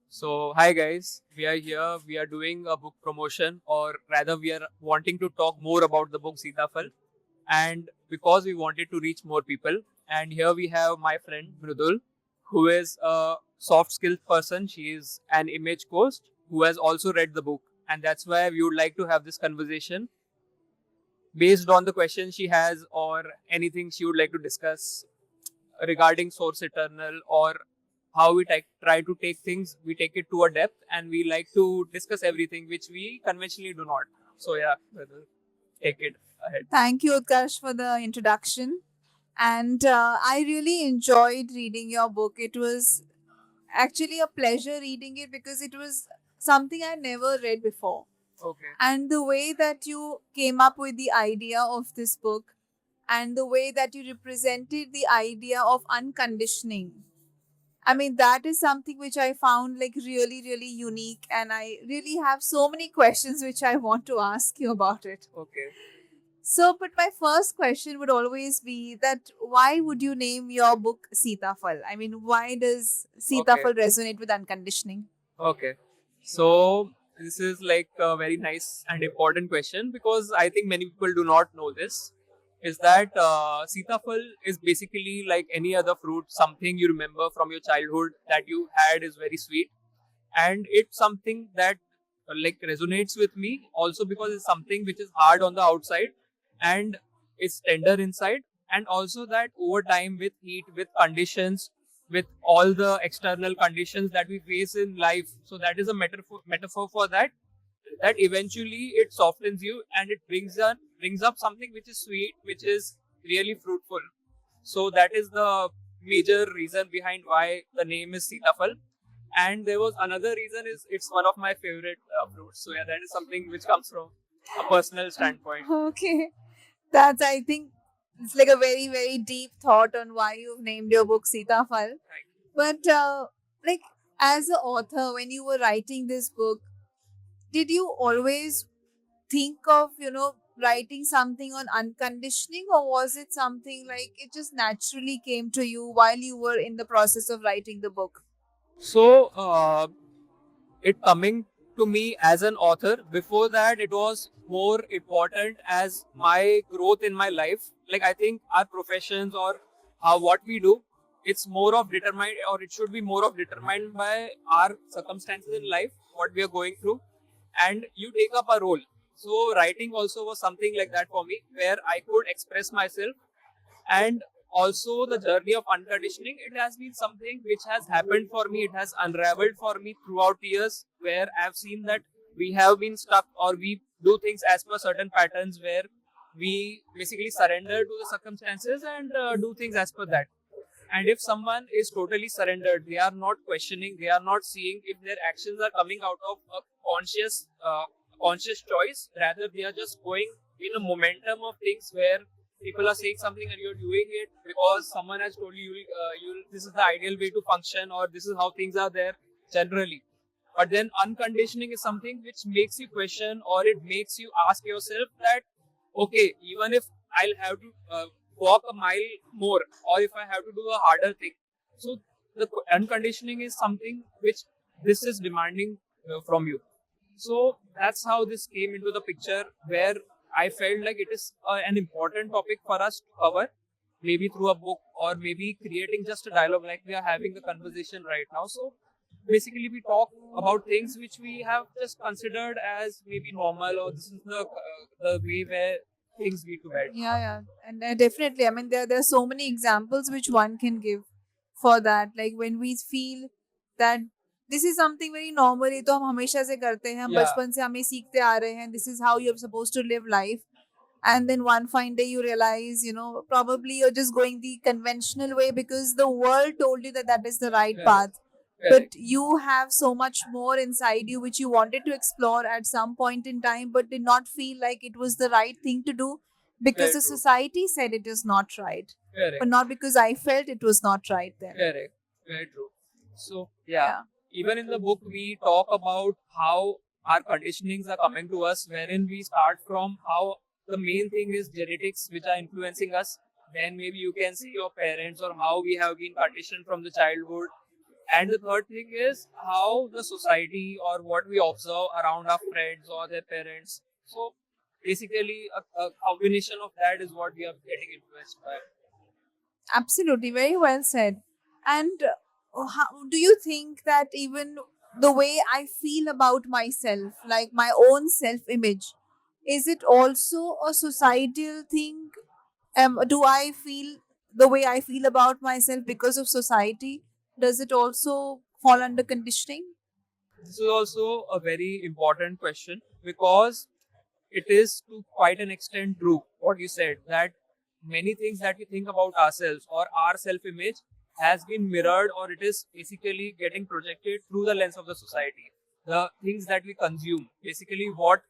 So, hi guys, we are here. We are doing a book promotion, or rather, we are wanting to talk more about the book Sitafal. And because we wanted to reach more people, and here we have my friend Mridul, who is a soft skills person. She is an image coach who has also read the book, and that's why we would like to have this conversation based on the questions she has or anything she would like to discuss regarding Source Eternal or how we try to take things, we take it to a depth and we like to discuss everything which we conventionally do not. So, yeah, brother, take it ahead. Thank you, Utkarsh, for the introduction. And I really enjoyed reading your book. It was actually a pleasure reading it because it was something I never read before. Okay. And the way that you came up with the idea of this book and the way that you represented the idea of unconditioning. I mean, that is something which I found like really, really unique. And I really have so many questions which I want to ask you about it. Okay. So, but my first question would always be that why would you name your book Sitafal? I mean, why does Okay. Sitafal resonate with unconditioning? Okay. So this is like a very nice and important question because I think many people do not know this. Is that Sitafal is basically like any other fruit, something you remember from your childhood that you had is very sweet, and it's something that like resonates with me also because it's something which is hard on the outside and it's tender inside, and also that over time with heat, with conditions, with all the external conditions that we face in life, so that is a metaphor for that, that eventually it softens you and it brings up something which is sweet, which is really fruitful. So that is the major reason behind why the name is Sitafal. And there was another reason is it's one of my favorite fruits. So yeah, that is something which comes from a personal standpoint. Okay, that's I think it's like a very, very deep thought on why you've named your book Sitafal. Right. But like as an author, when you were writing this book, did you always think of writing something on unconditioning, or was it something like it just naturally came to you while you were in the process of writing the book? So it coming to me as an author. Before that, it was more important as my growth in my life. Like I think our professions or what we do, it's more of determined, or it should be more of determined by our circumstances in life, what we are going through, and you take up a role. So writing also was something like that for me, where I could express myself, and also the journey of unconditioning, it has been something which has happened for me, it has unraveled for me throughout years, where I've seen that we have been stuck or we do things as per certain patterns where we basically surrender to the circumstances and do things as per that. And if someone is totally surrendered, they are not questioning, they are not seeing if their actions are coming out of a conscious choice, rather they are just going in a momentum of things where people are saying something and you're doing it because someone has told you, this is the ideal way to function or this is how things are there generally. But then unconditioning is something which makes you question, or it makes you ask yourself that, okay, even if I'll have to walk a mile more, or if I have to do a harder thing. So the unconditioning is something which this is demanding from you. So that's how this came into the picture, where I felt like it is an important topic for us to cover, maybe through a book or maybe creating just a dialogue like we are having the conversation right now. So basically, we talk about things which we have just considered as maybe normal, or this is the way where things lead to bed. Yeah, yeah, and definitely. I mean, there are so many examples which one can give for that. Like when we feel that this is something very normal, ये तो हम हमेशा से करते हैं, हम Yeah, बचपन से हमें सीखते आ रहे हैं. This is how you're supposed to live life. And then one fine day you realize, probably you're just going the conventional way because the world told you that that is the right correct, path. correct, But you have so much more inside you which you wanted to explore at some point in time, but did not feel like it was the right thing to do because very the true, society said it is not right, but correct, not because I felt it was not right then. correct, very true. So yeah, Yeah. even in the book we talk about how our conditionings are coming to us, wherein we start from how the main thing is genetics which are influencing us. Then maybe you can see your parents or how we have been conditioned from the childhood, And the third thing is how the society or what we observe around our friends or their parents. So basically, a combination of that is what we are getting influenced by. Absolutely, very well said. And how do you think that even the way I feel about myself, like my own self image, is it also a societal thing? Do I feel the way I feel about myself because of society? Does it also fall under conditioning? This is also a very important question because it is to quite an extent true what you said that many things that we think about ourselves or our self image has been mirrored or it is basically getting projected through the lens of the society. The things that we consume, basically what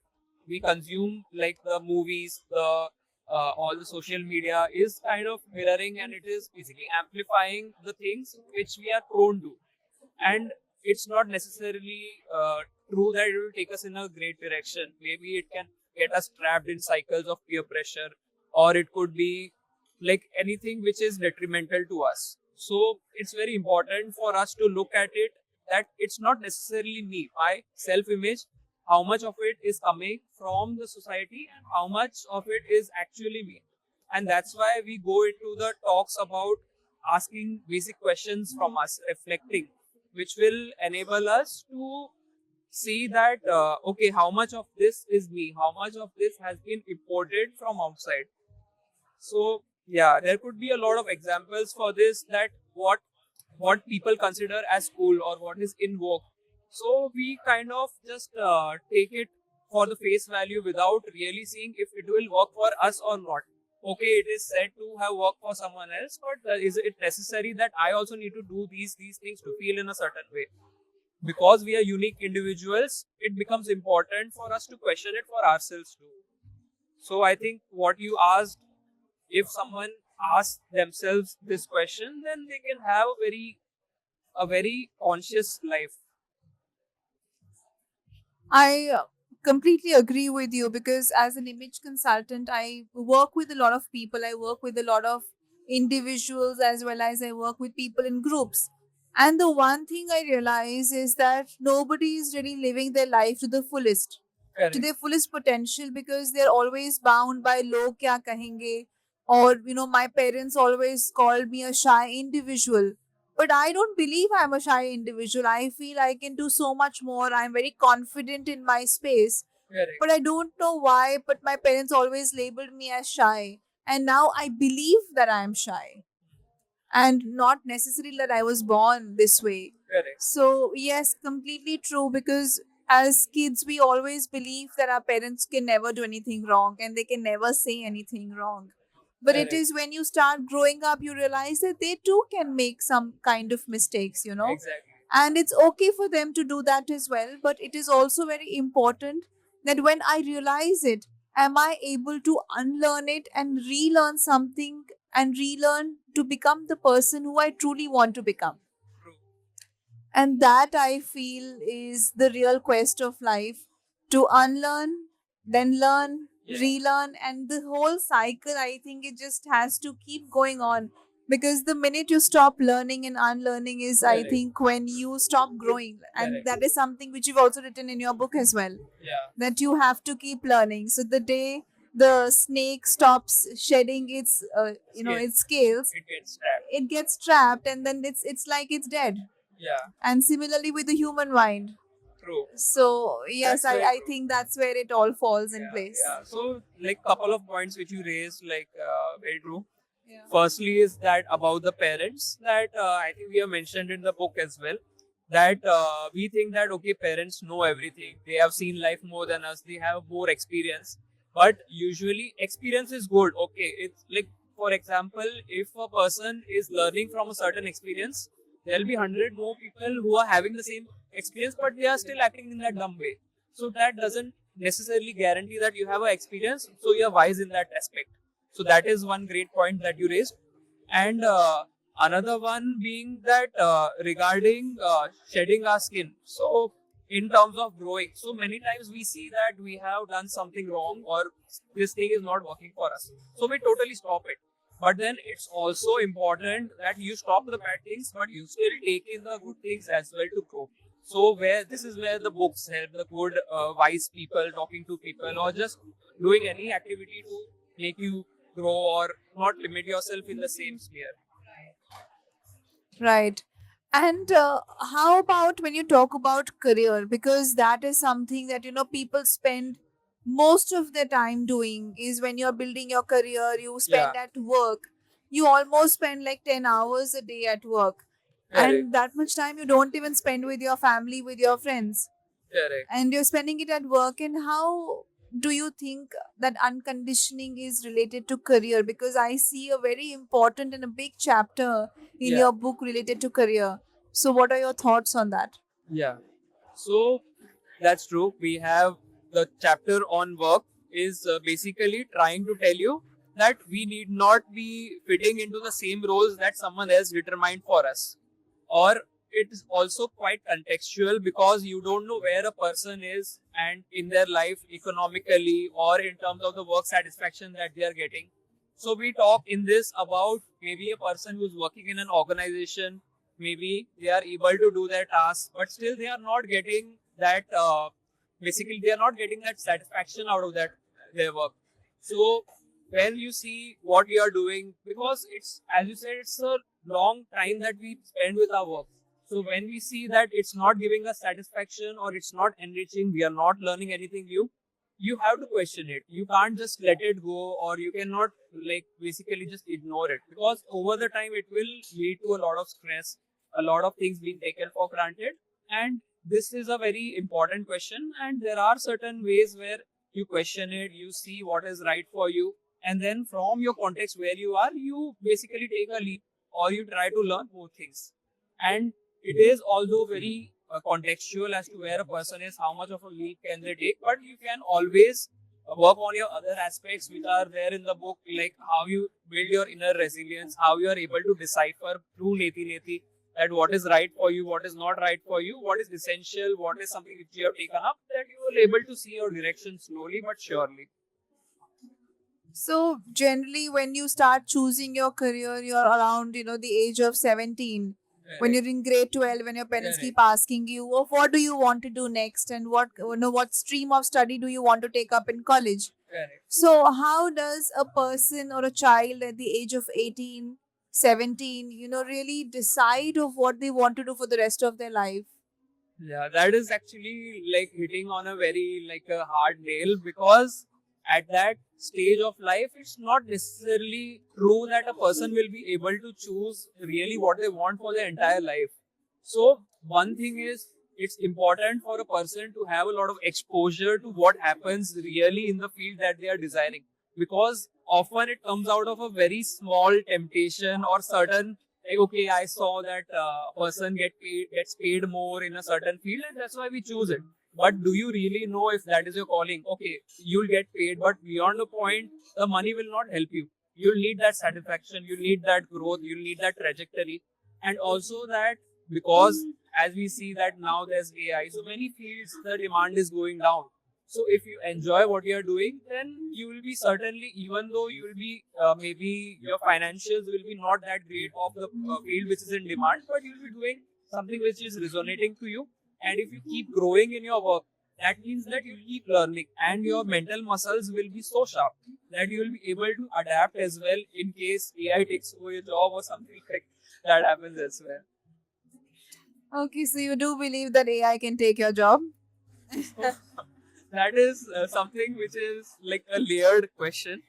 we consume, like the movies, the all the social media is kind of mirroring and it is basically amplifying the things which we are prone to. And it's not necessarily true that it will take us in a great direction. Maybe it can get us trapped in cycles of peer pressure, or it could be like anything which is detrimental to us. So it's very important for us to look at it that it's not necessarily me, my self image, how much of it is coming from the society and how much of it is actually me. And that's why we go into the talks about asking basic questions from us, reflecting, which will enable us to see that okay, how much of this is me, how much of this has been imported from outside. So yeah, there could be a lot of examples for this, that what people consider as cool or what is in vogue. So we kind of just take it for the face value without really seeing if it will work for us or not. Okay, it is said to have worked for someone else, but is it necessary that I also need to do these things to feel in a certain way? Because we are unique individuals, it becomes important for us to question it for ourselves too. So I think what you asked, if someone asks themselves this question, then they can have a very conscious life. I completely agree with you because as an image consultant, I work with a lot of people. I work with a lot of individuals as well as I work with people in groups. And the one thing I realize is that nobody is really living their life to Correct. their fullest potential because they're always bound by log kya kahenge, or my parents always called me a shy individual, but I don't believe I'm a shy individual. I feel I can do so much more. I'm very confident in my space, Correct. but I don't know why, but my parents always labeled me as shy, and now I believe that I am shy, and not necessarily that I was born this way. Correct. So, yes, completely true, because as kids, we always believe that our parents can never do anything wrong and they can never say anything wrong. But it Correct. is when you start growing up, you realize that they too can make some kind of mistakes. Exactly. And it's okay for them to do that as well. But it is also very important that when I realize it, am I able to unlearn it and relearn something and relearn to become the person who I truly want to become? True. And that I feel is the real quest of life, to unlearn, then learn, Yeah. relearn, and the whole cycle. I think it just has to keep going on, because the minute you stop learning and unlearning is, I Correct. think, when you stop growing. And Correct. that is something which you've also written in your book as well, Yeah. that you have to keep learning. So the day the snake stops shedding its Scale. its scales, It gets trapped. it gets trapped, and then it's like it's dead. Yeah. And similarly with the human mind. True. So yes, That's I, very I true. think that's where it all falls in Yeah. place. Yeah. So like couple of points which you raised, like very true. Yeah. Firstly, is that about the parents that I think we have mentioned in the book as well. That we think that okay, parents know everything. They have seen life more than us. They have more experience. But usually, experience is good. Okay, it's like, for example, if a person is learning from a certain experience, there'll be 100 more people who are having the same experience, but they are still acting in that dumb way. So that doesn't necessarily guarantee that you have an experience. So you're wise in that aspect. So that is one great point that you raised. And another one being that regarding shedding our skin. So in terms of growing, so many times we see that we have done something wrong or this thing is not working for us. So we totally stop it. But then it's also important that you stop the bad things, but you still take in the good things as well to grow. So where this is where the books help, the good wise people talking to people, or just doing any activity to make you grow or not limit yourself in the same sphere. Right. And how about when you talk about career? Because that is something that, people spend most of their time doing is when you're building your career, you Yeah, spend at work. You almost spend like 10 hours a day at work. correct, And that much time you don't even spend with your family, with your friends. correct. And you're spending it at work. And how do you think that unconditioning is related to career? Because I see a very important and a big chapter in Yeah, your book related to career. So what are your thoughts on that? yeah. So that's true. We have the chapter on work is basically trying to tell you that we need not be fitting into the same roles that someone else determined for us. Or it is also quite contextual because you don't know where a person is and in their life economically or in terms of the work satisfaction that they are getting. So we talk in this about maybe a person who's working in an organization, maybe they are able to do their tasks, but still they are not getting that basically they are not getting that satisfaction out of that their work. So when you see what you are doing, because it's, as you said, it's a long time that we spend with our work. So when we see that it's not giving us satisfaction or it's not enriching, we are not learning anything new, you have to question it. You can't just let it go, or you cannot like basically just ignore it, because over the time it will lead to a lot of stress, a lot of things being taken for granted. And this is a very important question, and there are certain ways where you question it, you see what is right for you, and then from your context where you are, you basically take a leap or you try to learn more things. And it is although very contextual as to where a person is, how much of a leap can they take, but you can always work on your other aspects which are there in the book, like how you build your inner resilience, how you are able to decipher through Neti Neti that what is right for you, what is not right for you, what is essential, what is something which you have taken up, that you will able to see your direction slowly but surely. So generally when you start choosing your career, you're around, the age of 17. When Correct. you're in grade 12, when your parents keep Correct. asking you, oh, what do you want to do next? And what stream of study do you want to take up in college? Correct. So, how does a person or a child at the age of 18, 17, really decide of what they want to do for the rest of their life? Yeah, that is actually like hitting on a very like a hard nail, because at that stage of life, it's not necessarily true that a person will be able to choose really what they want for their entire life. So one thing is, it's important for a person to have a lot of exposure to what happens really in the field that they are desiring, because often it comes out of a very small temptation or certain, like, okay, I saw that person gets paid more in a certain field, and that's why we choose it. But do you really know if that is your calling? Okay, you'll get paid, but beyond the point, the money will not help you. You'll need that satisfaction, you'll need that growth, you'll need that trajectory, and also that, because as we see that now there's AI, so many fields the demand is going down. So if you enjoy what you are doing, then you will be certainly, even though you will be maybe your financials will be not that great of the field which is in demand, but you'll be doing something which is resonating to you. And if you keep growing in your work, that means that you keep learning, and your mental muscles will be so sharp that you will be able to adapt as well in case AI takes over your job or something like that happens as well. Okay, so you do believe that AI can take your job? So that is something which is like a layered question,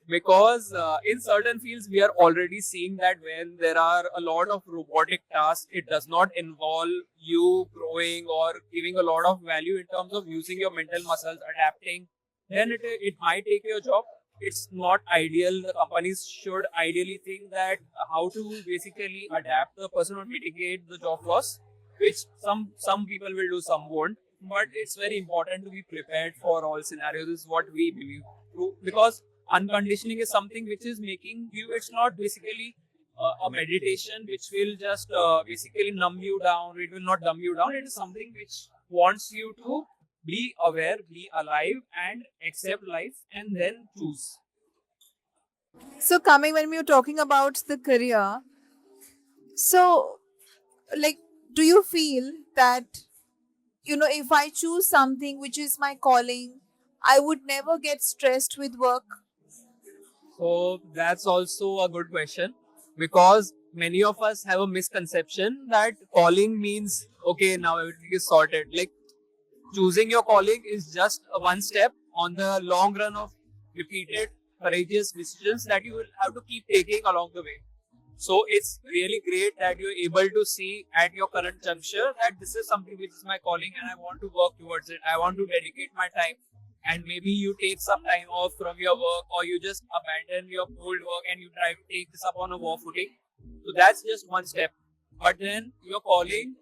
because in certain fields we are already seeing that when there are a lot of robotic tasks, it does not involve you growing or giving a lot of value in terms of using your mental muscles, adapting, then it might take your job. It's not ideal. The companies should ideally think that how to basically adapt the person or mitigate the job loss, which some people will do, some won't. But it's very important to be prepared for all scenarios, is what we believe. Because unconditioning is something which is making you, it's not basically a meditation which will just basically numb you down, it will not dumb you down, it is something which wants you to be aware, be alive, and accept life, and then choose. So coming when we were talking about the career, so like, do you feel that, if I choose something which is my calling, I would never get stressed with work? So that's also a good question, because many of us have a misconception that calling means okay, now everything is sorted. Like, choosing your calling is just a one step on the long run of repeated courageous decisions that you will have to keep taking along the way. So it's really great that you're able to see at your current juncture that this is something which is my calling and I want to work towards it. I want to dedicate my time. And maybe you take some time off from your work, or you just abandon your old work and you try to take this up on a war footing. So that's just one step. But then your calling,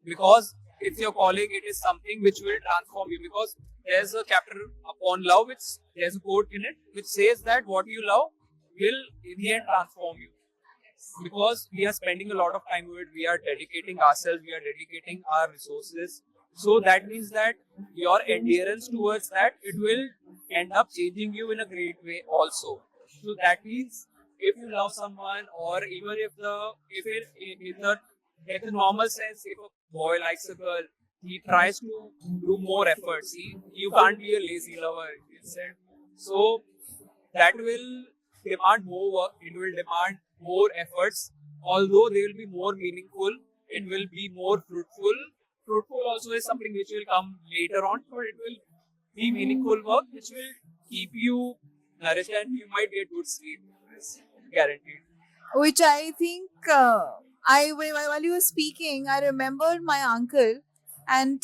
because it's your calling, it is something which will transform you. Because there's a chapter upon love, which there's a quote in it which says that what you love will in the end transform you, because we are spending a lot of time with it, we are dedicating ourselves, we are dedicating our resources. So that means that your adherence towards that, it will end up changing you in a great way also. So that means if you love someone, or even if the if it in the in the normal sense, if a boy likes a girl, he tries to do more efforts. You can't be a lazy lover instead. So that will demand more work, it will demand more efforts, although they will be more meaningful, it will be more fruitful. Fruitful also is something which will come later on, but it will be meaningful work which will keep you nourished and you might get good sleep. It's guaranteed. Which I think, while you were speaking, I remembered my uncle, and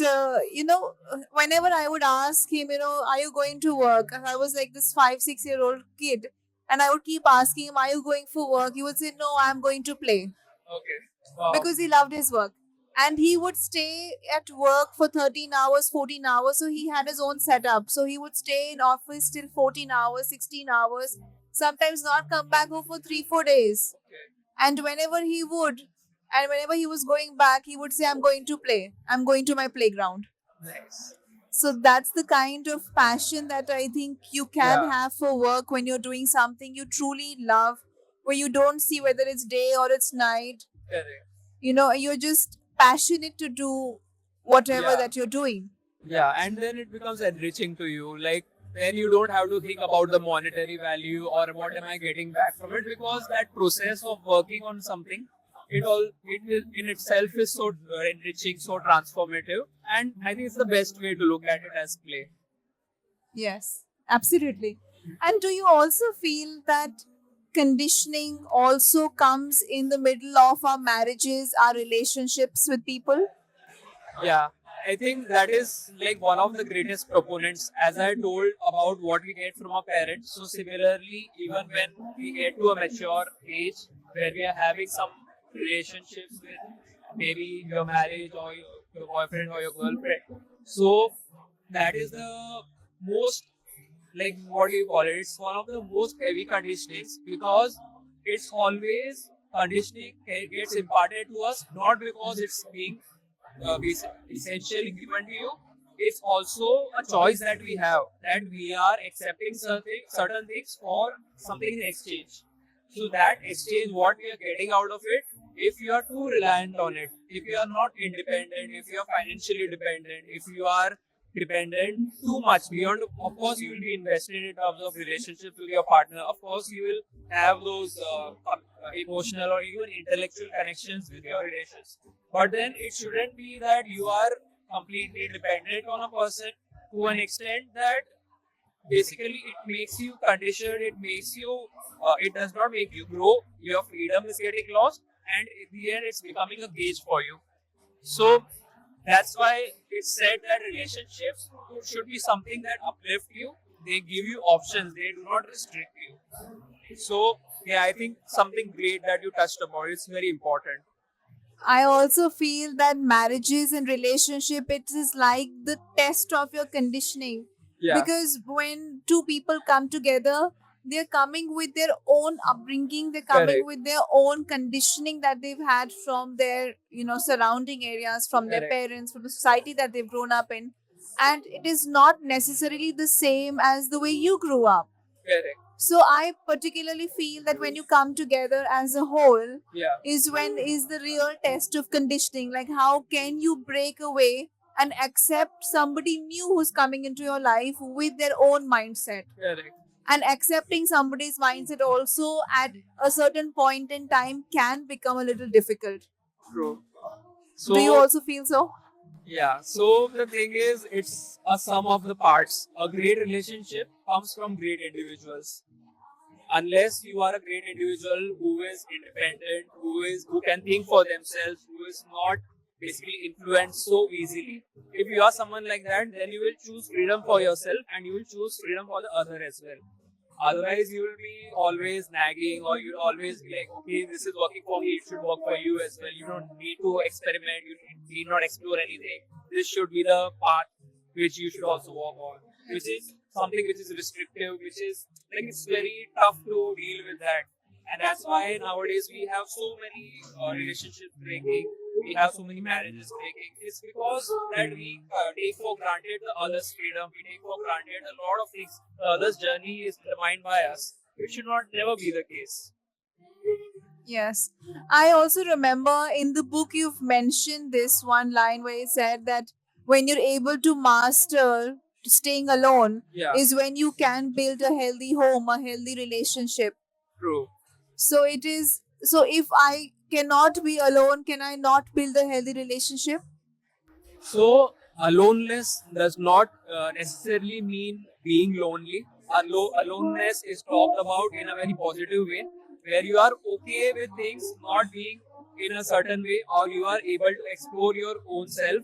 whenever I would ask him, are you going to work? And I was like this 5 6 year old kid, and I would keep asking him, are you going for work? He would say, no, I'm going to play, Okay. Wow. because he loved his work. And he would stay at work for 13 hours, 14 hours. So he had his own setup. So he would stay in office till 14 hours, 16 hours, sometimes not come back home for 3 4 days. Okay. And whenever he was going back, he would say, I'm going to play. I'm going to my playground. Nice. So that's the kind of passion that I think you can Yeah. have for work when you're doing something you truly love, where you don't see whether it's day or it's night. Correct. You're just passionate to do whatever Yeah. that you're doing. Yeah, and then it becomes enriching to you. Like, then you don't have to think about the monetary value or what am I getting back from it, because that process of working on something, in itself is so enriching, so transformative, and I think it's the best way to look at it as play. Yes, absolutely. And do you also feel that conditioning also comes in the middle of our marriages, our relationships with people? Yeah, I think that is like one of the greatest proponents, as I told about what we get from our parents. So similarly, even when we get to a mature age where we are having some relationships with maybe your marriage or your boyfriend or your girlfriend, so that is the most, like, what do you call it? It's one of the most heavy conditionings, because it's always conditioning gets imparted to us not because it's being essentially given to you. It's also a choice that we have, that we are accepting certain things for something in exchange. So that exchange, what we are getting out of it, if you are too reliant on it, if you are not independent, if you are financially dependent, if you are dependent too much beyond, of course you will be invested in terms of relationships with your partner. Of course you will have those emotional or even intellectual connections with your relations. But then it shouldn't be that you are completely dependent on a person to an extent that basically it makes you conditioned, it makes you, it does not make you grow, your freedom is getting lost, and in the end it's becoming a gauge for you. So that's why it's said that relationships should be something that uplift you, they give you options, they do not restrict you. So yeah, I think something great that you touched about, it's very important. I also feel that marriages and relationship, it is like the test of your conditioning, Yeah, because when two people come together, they're coming with their own upbringing, they're coming correct, with their own conditioning that they've had from their surrounding areas, from their correct, parents, from the society that they've grown up in, and it is not necessarily the same as the way you grew up. correct. So I particularly feel that when you come together as a whole Yeah, is when is the real test of conditioning. Like how can you break away and accept somebody new who's coming into your life with their own mindset, correct. and accepting somebody's mindset also at a certain point in time can become a little difficult. True. Do you So also feel so? yeah, so the thing is, it's a sum of the parts. A great relationship comes from great individuals. Unless you are a great individual who is independent, who can think for themselves, who is not basically influenced so easily. If you are someone like that, then you will choose freedom for yourself and you will choose freedom for the other as well. Otherwise, you will be always nagging, or you'll always be like, okay, this is working for me, it should work for you as well. You don't need to experiment, you need not explore anything. This should be the path which you should also walk on, which is something which is restrictive, which is like it's very tough to deal with that. And that's why nowadays we have so many relationships breaking, we have so many marriages breaking. It's because that we take for granted the other's freedom, we take for granted a lot of things. The other's journey is determined by us. It should not never be the case. Yes. I also remember in the book you've mentioned this one line where you said that when you're able to master staying alone Yeah, is when you can build a healthy home, a healthy relationship. true. So it is, so if I cannot be alone, can I not build a healthy relationship? So, aloneness does not necessarily mean being lonely. Aloneness is talked about in a very positive way, where you are okay with things not being in a certain way, or you are able to explore your own self,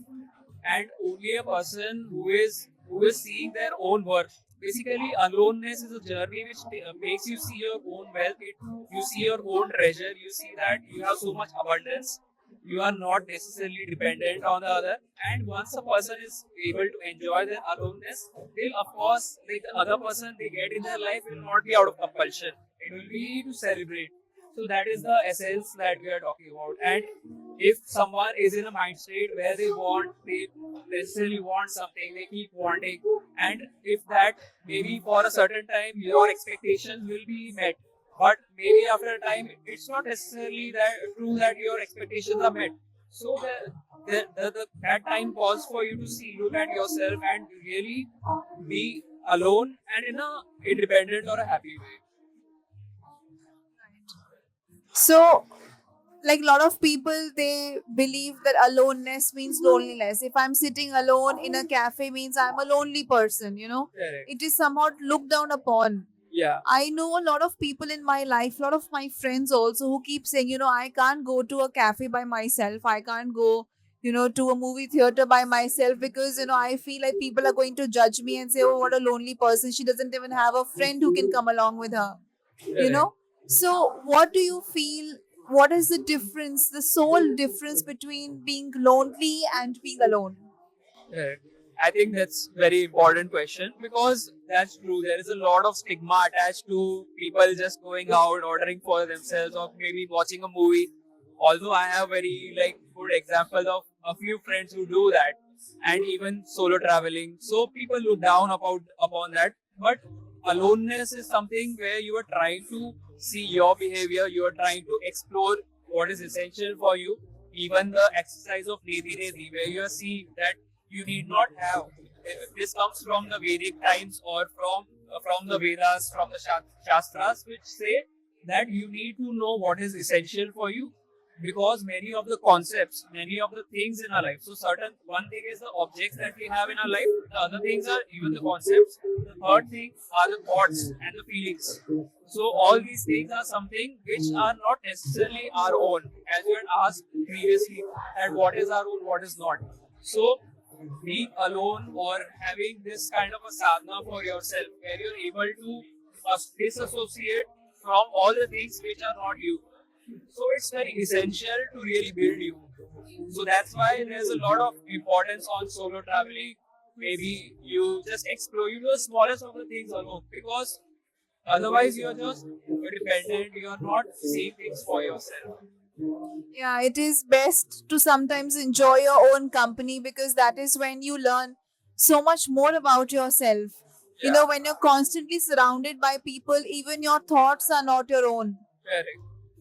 and only a person who is seeing their own worth. Basically, aloneness is a journey which makes you see your own wealth. You see your own treasure. You see that you have so much abundance. You are not necessarily dependent on the other. And once a person is able to enjoy their aloneness, they'll of course, like the other person they get in their life will not be out of compulsion. It will be to celebrate. So that is the essence that we are talking about. And if someone is in a mind state where they necessarily want something, they keep wanting, and if that maybe for a certain time your expectations will be met, but maybe after a time it's not necessarily that true that your expectations are met. So that time calls for you to see, look at yourself, and really be alone and in a independent or a happy way. So, like a lot of people, they believe that aloneness means loneliness. If I'm sitting alone in a cafe, means I'm a lonely person. Correct. It is somewhat looked down upon. Yeah. I know a lot of people in my life, a lot of my friends also, who keep saying, I can't go to a cafe by myself. I can't go, to a movie theater by myself because, I feel like people are going to judge me and say, oh, what a lonely person. She doesn't even have a friend who can come along with her, you Correct. know? So, what do you feel? What is the difference, the sole difference between being lonely and being alone? Correct. I think that's very important question because that's true. There is a lot of stigma attached to people just going out, ordering for themselves, or maybe watching a movie. Although I have very like good example of a few friends who do that, and even solo traveling. So people look down about upon that. But aloneness is something where you are trying to see your behavior. You are trying to explore what is essential for you. Even the exercise of Neti Neti, where you see that you need not have. This comes from the Vedic times or from the Vedas, from the Shastras, which say that you need to know what is essential for you because many of the concepts, many of the things in our life. So certain one thing is the objects that we have in our life. The other things are even the concepts. The third thing are the thoughts and the feelings. So all these things are something which are not necessarily our own, as you had asked previously, that what is our own, what is not. So being alone or having this kind of a sadhana for yourself where you're able to disassociate from all the things which are not you. So it's very essential to really build you. So that's why there's a lot of importance on solo traveling. Maybe you just explore, you do the smallest of the things alone because otherwise you're just dependent, you're not seeing things for yourself. Yeah, it is best to sometimes enjoy your own company because that is when you learn so much more about yourself. You know, when you're constantly surrounded by people, even your thoughts are not your own. Correct.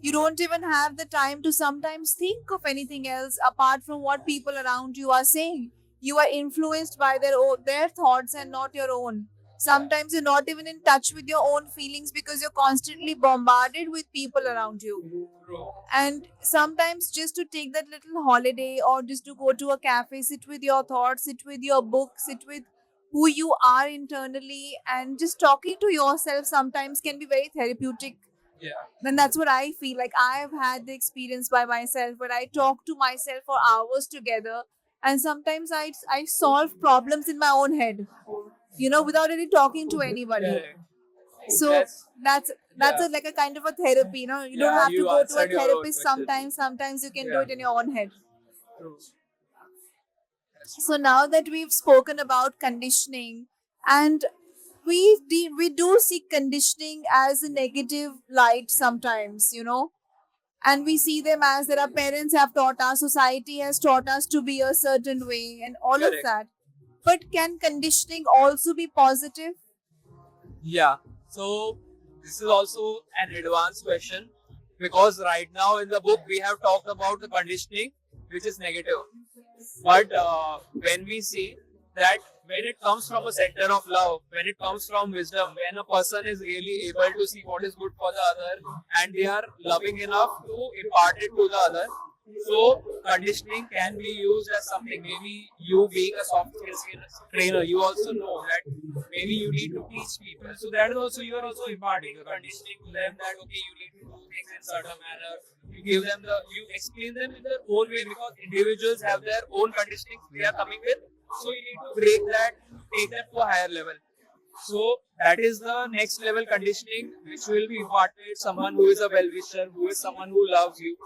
You don't even have the time to sometimes think of anything else apart from what people around you are saying. You are influenced by their thoughts and not your own. Sometimes you're not even in touch with your own feelings because you're constantly bombarded with people around you. True. And sometimes just to take that little holiday or just to go to a cafe, sit with your thoughts, sit with your book, sit with who you are internally, and just talking to yourself sometimes can be very therapeutic. Yeah. Then that's what I feel like. I've had the experience by myself where I talk to myself for hours together, and sometimes I solve problems in my own head, without really talking to anybody. Correct. So That's that's yeah. like a kind of a therapy. You don't Yeah. have to You go to a answered your own therapist question. sometimes you can do Yeah. it in your own head. True. So now that we've spoken about conditioning, and we do see conditioning as a negative light sometimes, and we see them as that our parents have taught us, society has taught us to be a certain way, and all of Correct. that. But can conditioning also be positive? Yeah. So this is also an advanced question because right now in the book we have talked about the conditioning which is negative. But when we see that when it comes from a center of love, when it comes from wisdom, when a person is really able to see what is good for the other and they are loving enough to impart it to the other, so conditioning can be used as something. Maybe you being a soft skills trainer, you also know that maybe you need to teach people. So that is also you are also imparting the conditioning to them that okay, you need to do things in certain manner. You give them you explain them in their own way because individuals have their own conditioning they are coming with. So you need to break that, take them to a higher level. So that is the next level conditioning which will be imparted. Someone who is a well wisher, who is someone who loves you,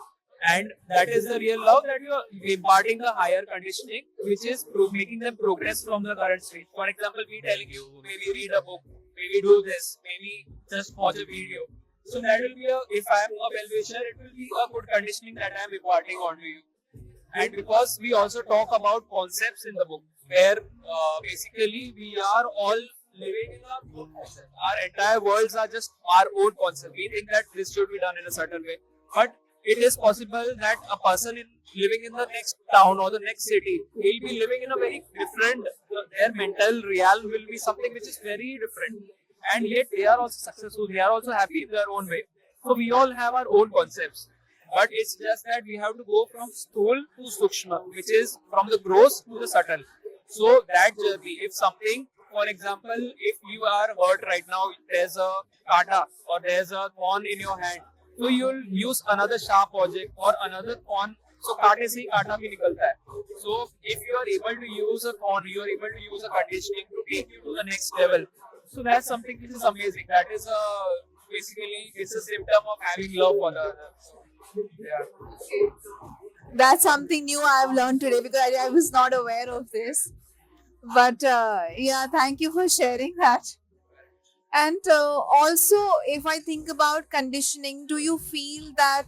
and that is the real love that you are imparting the higher conditioning, which is making them progress from the current stage. For example, me telling you maybe read a book, maybe do this, maybe just watch a video. So that will be if I am a well wisher, it will be a good conditioning that I am imparting onto you. And because we also talk about concepts in the book, where basically we are all living in our own concept. Our entire worlds are just our own concept. We think that this should be done in a certain way, but it is possible that a person living in the next town or the next city will be living in a very different. Their mental realm will be something which is very different, and yet they are also successful. They are also happy in their own way. So we all have our own concepts. But it's just that we have to go from stool to sukshma, which is from the gross to the subtle. So that journey, if something, for example, if you are hurt right now, there's a kata or there's a thorn in your hand, so you'll use another sharp object or another thorn. So कांटे से ही कांटा भी निकलता है. So if you are able to use a thorn, you are able to use a conditioning to take you to the next level. So that's something which is amazing. That is basically it's a symptom of having love for the other. Yeah. That's something new I've learned today because I was not aware of this. But yeah, thank you for sharing that. And also, if I think about conditioning, do you feel that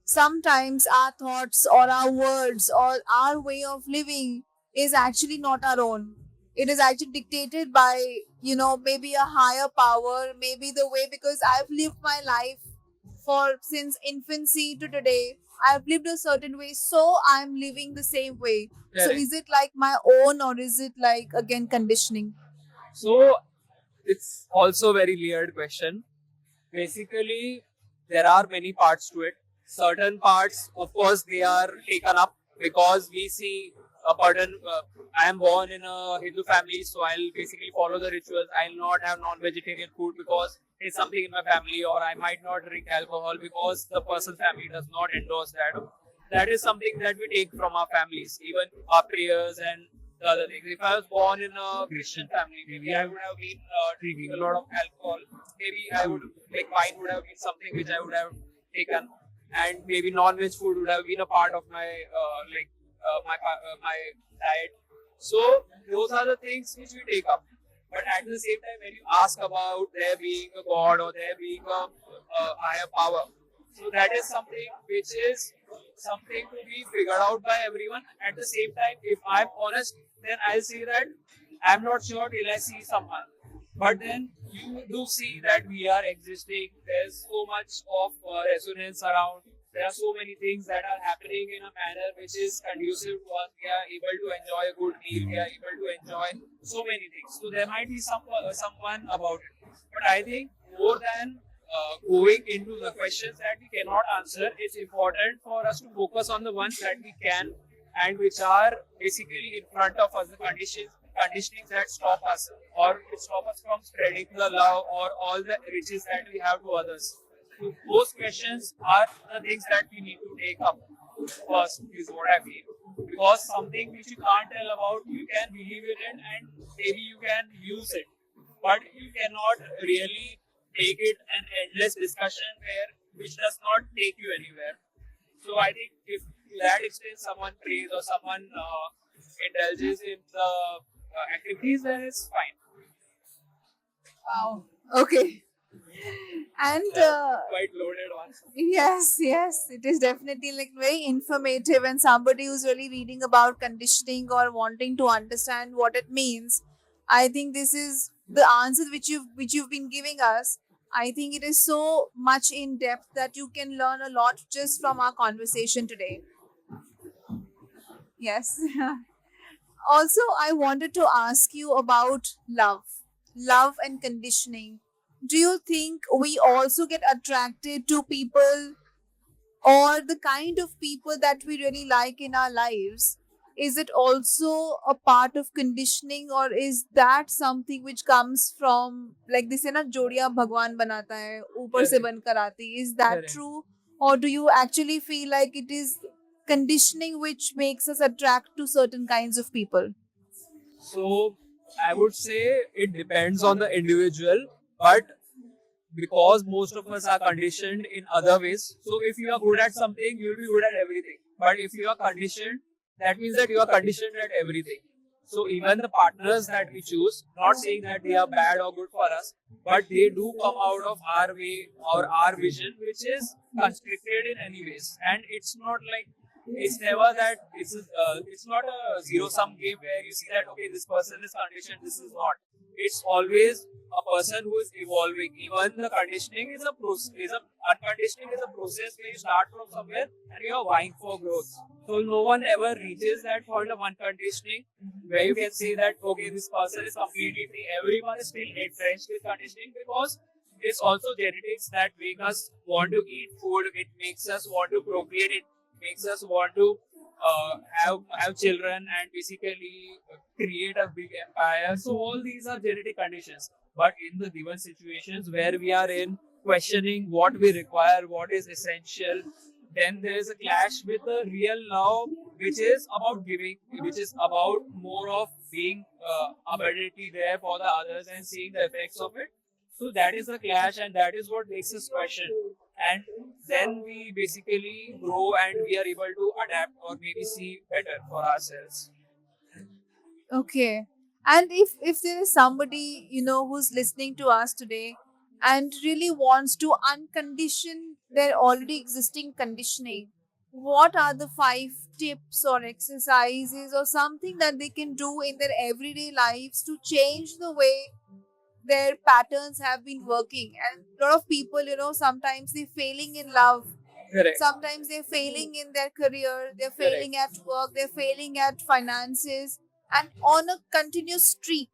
sometimes our thoughts or our words or our way of living is actually not our own? It is actually dictated by, maybe a higher power, maybe the way, because I've lived my life for since infancy to today. I've lived a certain way, so I'm living the same way. So Correct. is it like my own or is it like again conditioning? So it's also a very layered question. Basically, there are many parts to it. Certain parts, of course, they are taken up because we see a pattern. I am born in a Hindu family, so I'll basically follow the rituals. I'll not have non-vegetarian food because it's something in my family, or I might not drink alcohol because the person's family does not endorse that. That is something that we take from our families, even our prayers and the other things. If I was born in a Christian family, maybe I would have been drinking a lot of alcohol. Maybe I would like wine would have been something which I would have taken, and maybe non-veg food would have been a part of my my diet. So those are the things which we take up. But at the same time, when you ask about there being a god or there being a higher power, so that is something which is something to be figured out by everyone. At the same time, if I'm honest, then I'll say that I'm not sure till I see someone. But then you do see that we are existing. There's so much of resonance around. There are so many things that are happening in a manner which is conducive to us. We are able to enjoy a good meal. We are able to enjoy so many things. So there might be someone about it. But I think more than going into the questions that we cannot answer, it's important for us to focus on the ones that we can and which are basically in front of us, the conditionings that stop us or stop us from spreading the love or all the riches that we have to others. So those questions are the things that we need to take up first, is what I feel. Because something which you can't tell about, you can believe in it and maybe you can use it, but you cannot really take it an endless discussion where which does not take you anywhere. So I think if to that extent someone prays or someone indulges in the activities, then it's fine. Wow. Okay. And Quite loaded one. yes, yes, it is definitely like very informative. And somebody who's really reading about conditioning or wanting to understand what it means, I think this is the answer which you've been giving us. I think it is so much in depth that you can learn a lot just from our conversation today. Yes. Also, I wanted to ask you about love and conditioning. Do you think we also get attracted to people or the kind of people that we really like in our lives? Is it also a part of conditioning, or is that something which comes from, like they say na, jodiya bhagwan banata hai upar se Correct. bankar aati, is that Correct. true? Or do you actually feel like it is conditioning which makes us attract to certain kinds of people? So I would say it depends on the individual, but because most of us are conditioned in other ways. So if you are good at something, you will be good at everything. But if you are conditioned, that means that you are conditioned at everything. So even the partners that we choose, not saying that they are bad or good for us, but they do come out of our way or our vision, which is constricted in any ways. And it's not like it's never that it's not a zero sum game where you see that okay, this person is conditioned, this is not. It's always a person who is evolving. Even the conditioning is a process. Unconditioning is a process where you start from somewhere and you are vying for growth. So no one ever reaches that point of unconditioning where you can say that okay, this person is completely free. Everyone is still entrenched with conditioning because it's also genetics that make us want to eat food. It makes us want to procreate. It makes us want to have children and basically create a big empire. So all these are genetic conditions. But in the given situations where we are in questioning what we require, what is essential, then there is a clash with the real love, which is about giving, which is about more of being abundantly there for the others and seeing the effects of it. So that is the clash, and that is what makes us question. And then we basically grow and we are able to adapt or maybe see better for ourselves. Okay. And if there is somebody, who's listening to us today and really wants to uncondition their already existing conditioning, what are the five tips or exercises or something that they can do in their everyday lives to change the way their patterns have been working? And a lot of people, sometimes they're failing in love, Correct. sometimes they're failing in their career, they're Correct. failing at work, they're failing at finances, and on a continuous streak,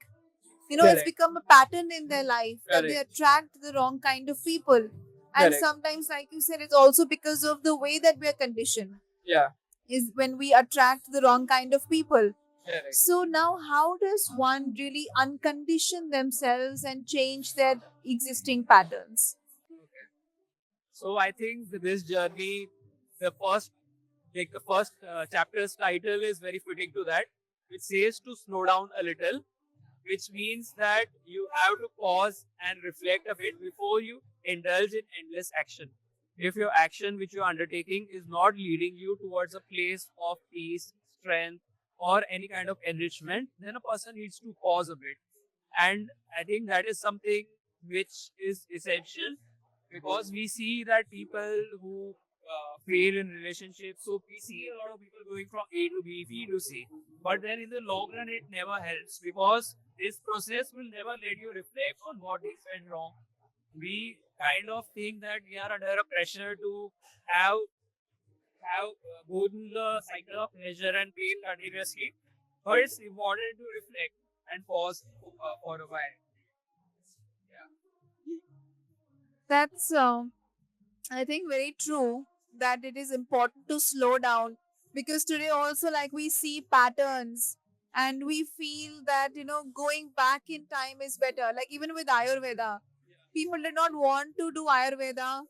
it's Correct. become a pattern in their life that they Correct. attract the wrong kind of people. And Correct. sometimes, like you said, it's also because of the way that we are conditioned, Yeah. is when we attract the wrong kind of people. Correct. So now, how does one really uncondition themselves and change their existing patterns? Okay. So I think this journey, the first, like the first chapter's title is very fitting to that, which says to slow down a little, which means that you have to pause and reflect a bit before you indulge in endless action. If your action which you're undertaking is not leading you towards a place of peace, strength, or any kind of enrichment, then a person needs to pause a bit. And I think that is something which is essential because we see that people who fail in relationships. So we see a lot of people going from A to B, B to C. But then in the long run, it never helps because this process will never let you reflect on what is went wrong. We kind of think that we are under a pressure to have go through the cycle of pleasure and pain continuously. But it's important to reflect and pause for a while. Yeah. That's, I think, very true that it is important to slow down because today also, like, we see patterns and we feel that, going back in time is better. Like, even with Ayurveda, people did not want to do Ayurveda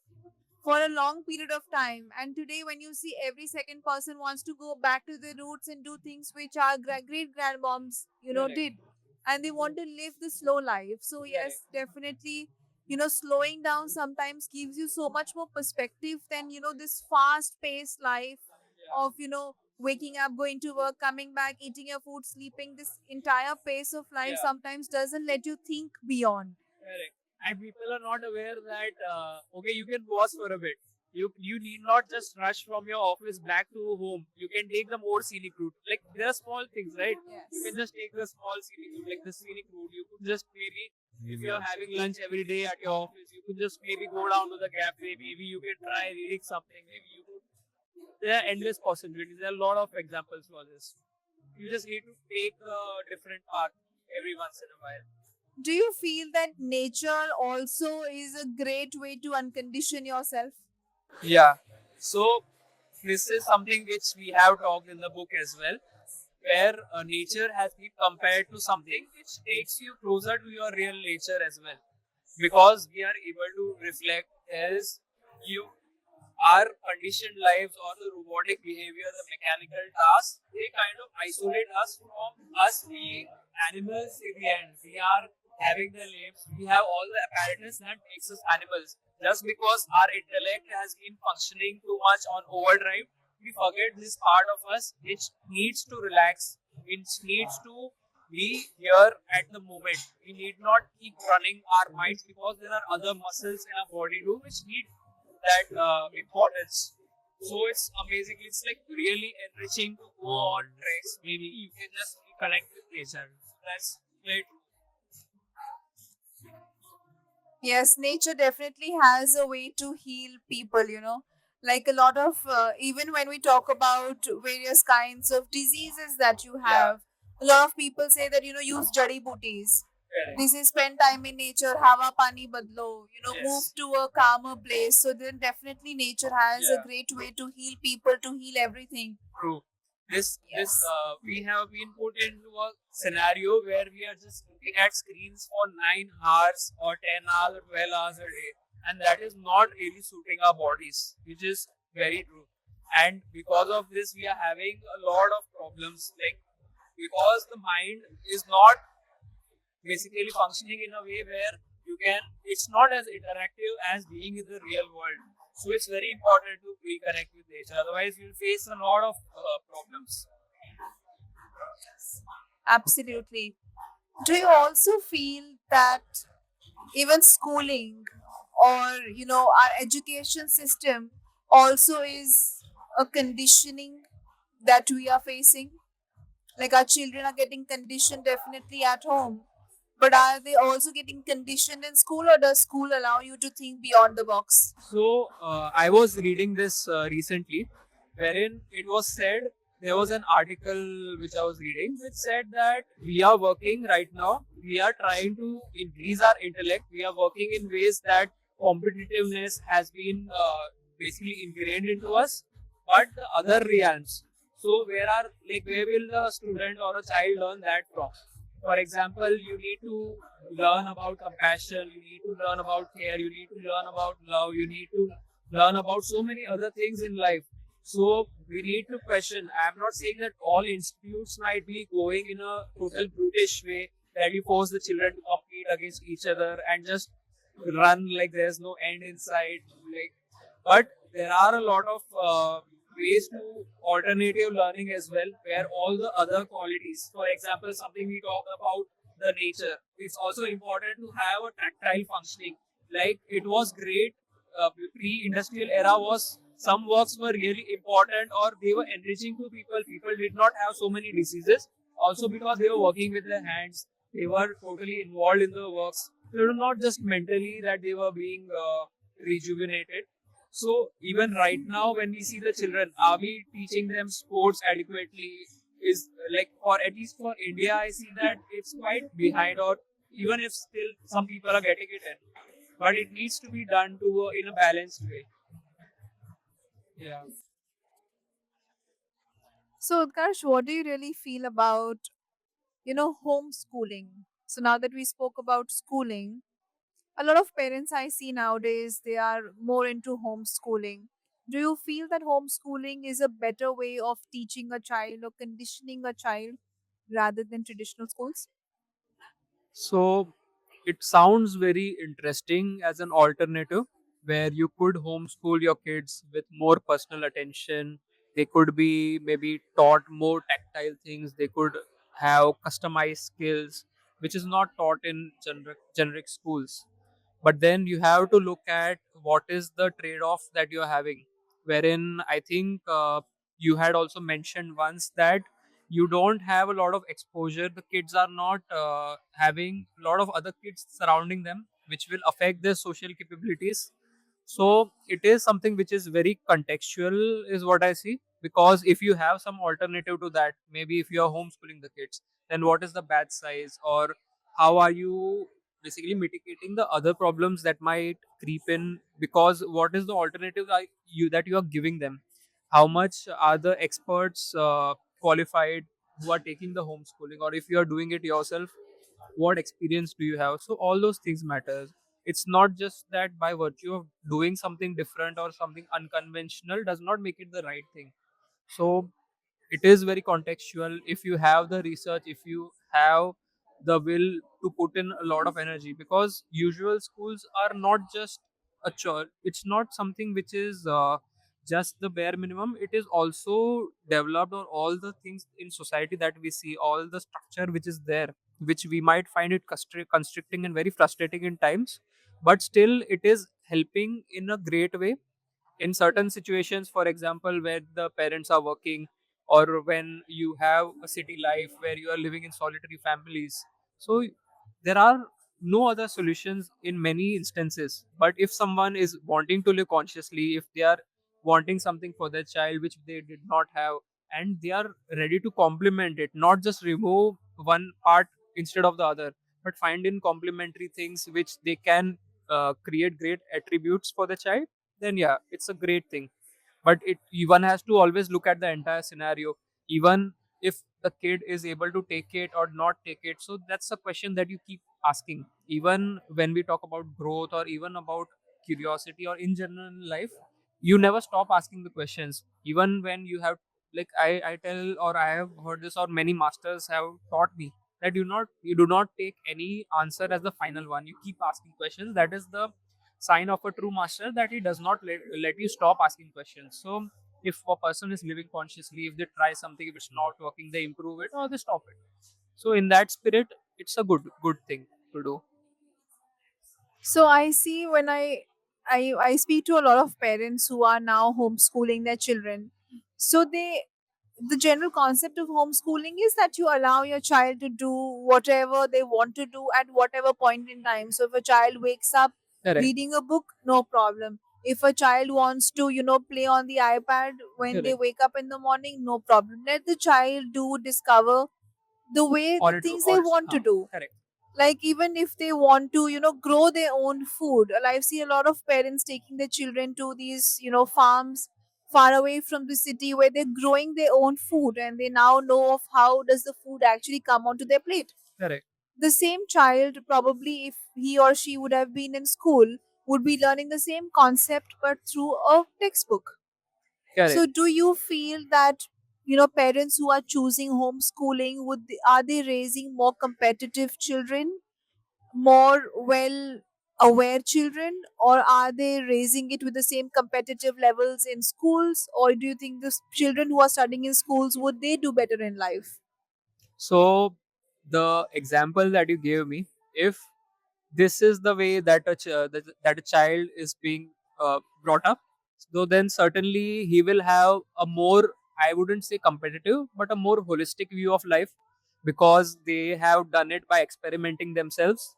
for a long period of time. And today, when you see every second person wants to go back to their roots and do things which our great grandmoms, Correct. did, and they want to live the slow life. So, yes, definitely, slowing down sometimes gives you so much more perspective than, this fast paced life of, waking up, going to work, coming back, eating your food, sleeping. This entire pace of life Yeah. sometimes doesn't let you think beyond. Correct. And people are not aware that okay, you can pause for a bit. You need not just rush from your office back to home. You can take the more scenic route. Like there are small things, right? You can Yes. just take the small scenic route, like the scenic route. You could just maybe if you're having lunch every day at your office, you could just maybe go down to the cafe. Maybe you can try reading something. Maybe you could. There are endless possibilities. There are a lot of examples for this. You just need to take a different path every once in a while. Do you feel that nature also is a great way to uncondition yourself? Yeah. So this is something which we have talked in the book as well, where nature has been compared to something which takes you closer to your real nature as well, because we are able to reflect as you our conditioned lives or the robotic behavior, the mechanical tasks, they kind of isolate us from us being animals in the end. We are having the limbs, we have all the apparatus that makes us animals. Just because our intellect has been functioning too much on overdrive, we forget this part of us which needs to relax, which needs to be here at the moment. We need not keep running our minds because there are other muscles in our body too which need that importance. So it's amazing. It's like really enriching to go on treks. Maybe you can just connect with nature. That's great. Yes, nature definitely has a way to heal people. Like a lot of, even when we talk about various kinds of diseases that you Yeah. have, a lot of people say that, use jadi booties. Correct. This is spend time in nature, hava pani badlo, move Yes. to a calmer place. So then definitely nature has a Yeah. great way to heal people, to heal everything. True. This Yes. we have been put into a scenario where we are just looking at screens for 9 hours or 10 hours or 12 hours a day, and that is not really suiting our bodies, which is very true. And because of this, we are having a lot of problems. Like because the mind is not basically functioning in a way where you can. It's not as interactive as being in the real world. So it's very important to reconnect with nature. Otherwise, you'll face a lot of problems. Absolutely. Do you also feel that even schooling or our education system also is a conditioning that we are facing? Like, our children are getting conditioned definitely at home, but are they also getting conditioned in school, or does school allow you to think beyond the box? So I was reading this recently, wherein it was said there was an article which I was reading which said that we are working right now. We are trying to increase our intellect. We are working in ways that competitiveness has been basically ingrained into us, but the other realms. So where will the student or a child learn that from? For example, you need to learn about compassion, you need to learn about care, you need to learn about love, you need to learn about so many other things in life. So we need to question. I'm not saying that all institutes might be going in a total brutish way that you force the children to compete against each other and just run like there's no end in sight. Like, but there are a lot of ways to alternative learning as well, where all the other qualities, for example, something we talked about the nature, it's also important to have a tactile functioning. Like it was great, pre-industrial era was some works were really important or they were enriching to people. People did not have so many diseases. Also because they were working with their hands, they were totally involved in the works. They were not just mentally that they were being rejuvenated. So even right now, when we see the children, are we teaching them sports adequately? Is like for at least for India, I see that it's quite behind, or even if still some people are getting it in, but it needs to be done to in a balanced way. Yeah. So, Utkarsh, what do you really feel about, homeschooling? So now that we spoke about schooling, a lot of parents I see nowadays, they are more into homeschooling. Do you feel that homeschooling is a better way of teaching a child or conditioning a child rather than traditional schools? So it sounds very interesting as an alternative where you could homeschool your kids with more personal attention. They could be maybe taught more tactile things. They could have customized skills, which is not taught in generic schools. But then you have to look at what is the trade-off that you're having. Wherein I think you had also mentioned once that you don't have a lot of exposure. The kids are not having a lot of other kids surrounding them, which will affect their social capabilities. So it is something which is very contextual, is what I see. Because if you have some alternative to that, maybe if you are homeschooling the kids, then what is the batch size, or how are you basically mitigating the other problems that might creep in? Because what is the alternative that you are giving them? How much are the experts qualified who are taking the homeschooling, or if you are doing it yourself, what experience do you have? So all those things matters. It's not just that by virtue of doing something different or something unconventional does not make it the right thing. So it is very contextual. If you have the research, if you have the will to put in a lot of energy, because usual schools are not just a chore. It's not something which is just the bare minimum. It is also developed on all the things in society that we see, all the structure which is there, which we might find it constricting and very frustrating in times, but still it is helping in a great way in certain situations. For example, where the parents are working, or when you have a city life where you are living in solitary families. So there are no other solutions in many instances. But if someone is wanting to live consciously, if they are wanting something for their child which they did not have, and they are ready to complement it, not just remove one part instead of the other, but find in complementary things which they can create great attributes for the child, then yeah, it's a great thing. But one has to always look at the entire scenario, even if the kid is able to take it or not take it. So that's a question that you keep asking, even when we talk about growth or even about curiosity or in general in life. You never stop asking the questions, even when you have, like I tell, or I have heard this, or many masters have taught me, that you do not take any answer as the final one. You keep asking questions. That is the sign of a true master, that he does not let you stop asking questions. So if a person is living consciously, if they try something, if it's not working, they improve it or they stop it. So in that spirit, it's a good thing to do. So I see when I speak to a lot of parents who are now homeschooling their children. So the general concept of homeschooling is that you allow your child to do whatever they want to do at whatever point in time. So if a child wakes up Correct. reading a book, no problem. If a child wants to, play on the iPad when they Correct. wake up in the morning, no problem. Let the child do discover the way the Or it things or they it's want to do. correct. Like even if they want to, grow their own food. I see a lot of parents taking their children to these, farms far away from the city where they're growing their own food and they now know of how does the food actually come onto their plate. Correct. The same child, probably if he or she would have been in school, would be learning the same concept but through a textbook. So Correct. do you feel that, parents who are choosing homeschooling, are they raising more competitive children, more well aware children, or are they raising it with the same competitive levels in schools? Or do you think the children who are studying in schools, would they do better in life? So the example that you gave me, if this is the way that that a child is being brought up, So then certainly he will have a more, I wouldn't say competitive, but a more holistic view of life, because they have done it by experimenting themselves,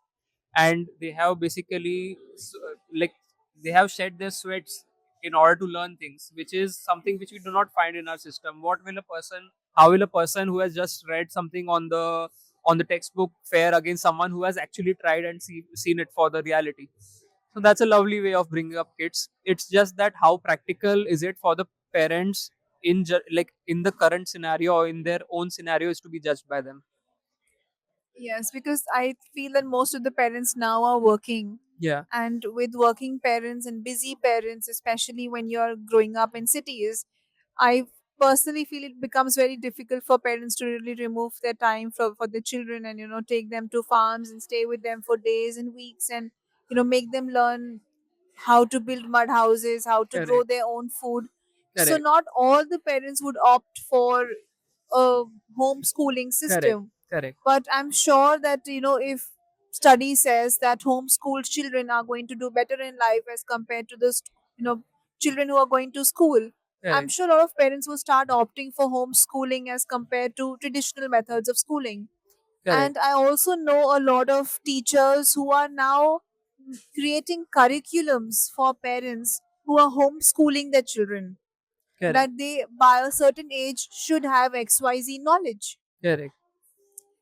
and they have basically like they have shed their sweats in order to learn things, which is something which we do not find in our system. What will a person, how will a person who has just read something on the textbook fare against someone who has actually tried and seen it for the reality? So that's a lovely way of bringing up kids. It's just that how practical is it for the parents in like in the current scenario or in their own scenario is to be judged by them. Yes, because I feel that most of the parents now are working. Yeah, And with working parents and busy parents, especially when you're growing up in cities, I personally feel it becomes very difficult for parents to really remove their time for the children and, take them to farms and stay with them for days and weeks and, make them learn how to build mud houses, how to grow correct, their own food. So, correct, not all the parents would opt for a homeschooling correct, system, correct, but I'm sure that, if study says that homeschooled children are going to do better in life as compared to the children who are going to school, I'm correct, sure a lot of parents will start opting for homeschooling as compared to traditional methods of schooling. correct, And I also know a lot of teachers who are now creating curriculums for parents who are homeschooling their children, correct, that they by a certain age should have XYZ knowledge. correct.